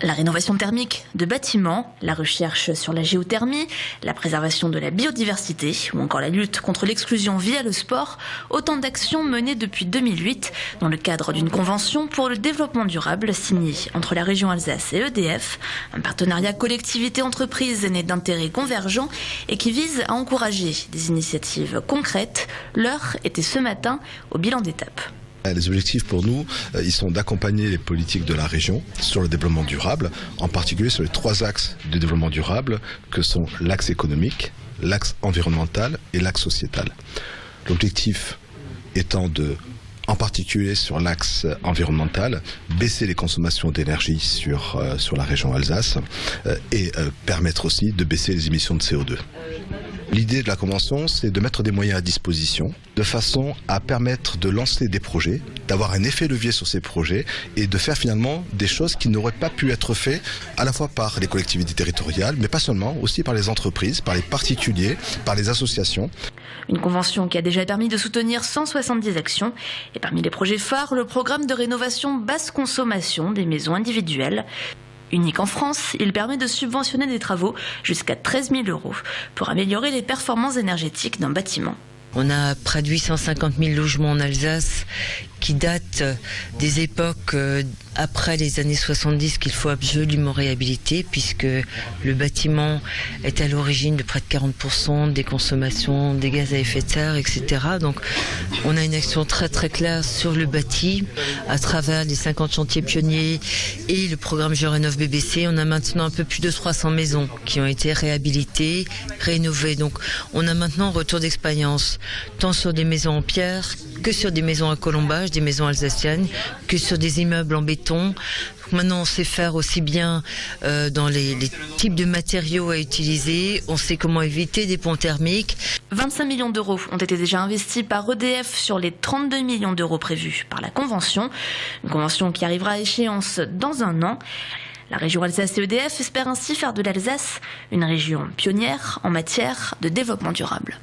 La rénovation thermique de bâtiments, la recherche sur la géothermie, la préservation de la biodiversité ou encore la lutte contre l'exclusion via le sport, autant d'actions menées depuis 2008 dans le cadre d'une convention pour le développement durable signée entre la région Alsace et EDF, un partenariat collectivité-entreprise né d'intérêts convergents et qui vise à encourager des initiatives concrètes. L'heure était ce matin au bilan d'étape. Les objectifs pour nous, ils sont d'accompagner les politiques de la région sur le développement durable, en particulier sur les 3 axes du développement durable que sont l'axe économique, l'axe environnemental et l'axe sociétal. L'objectif étant en particulier sur l'axe environnemental, baisser les consommations d'énergie sur la région Alsace et permettre aussi de baisser les émissions de CO2. L'idée de la convention, c'est de mettre des moyens à disposition de façon à permettre de lancer des projets, d'avoir un effet levier sur ces projets et de faire finalement des choses qui n'auraient pas pu être faites à la fois par les collectivités territoriales, mais pas seulement, aussi par les entreprises, par les particuliers, par les associations. Une convention qui a déjà permis de soutenir 170 actions et parmi les projets phares, le programme de rénovation basse consommation des maisons individuelles. Unique en France, il permet de subventionner des travaux jusqu'à 13 000 € pour améliorer les performances énergétiques d'un bâtiment. On a près de 850 000 logements en Alsace qui datent des époques après les années 70 qu'il faut absolument réhabiliter puisque le bâtiment est à l'origine de près de 40% des consommations des gaz à effet de serre, etc. Donc on a une action très très claire sur le bâti à travers les 50 chantiers pionniers et le programme Je Rénove BBC. On a maintenant un peu plus de 300 maisons qui ont été réhabilitées, rénovées. Donc on a maintenant un retour d'expérience tant sur des maisons en pierre que sur des maisons à colombage, des maisons alsaciennes, que sur des immeubles en béton. Maintenant, on sait faire aussi bien dans les types de matériaux à utiliser. On sait comment éviter des ponts thermiques. 25 millions d'euros ont été déjà investis par EDF sur les 32 millions d'euros prévus par la convention. Une convention qui arrivera à échéance dans un an. La région Alsace et EDF espèrent ainsi faire de l'Alsace une région pionnière en matière de développement durable.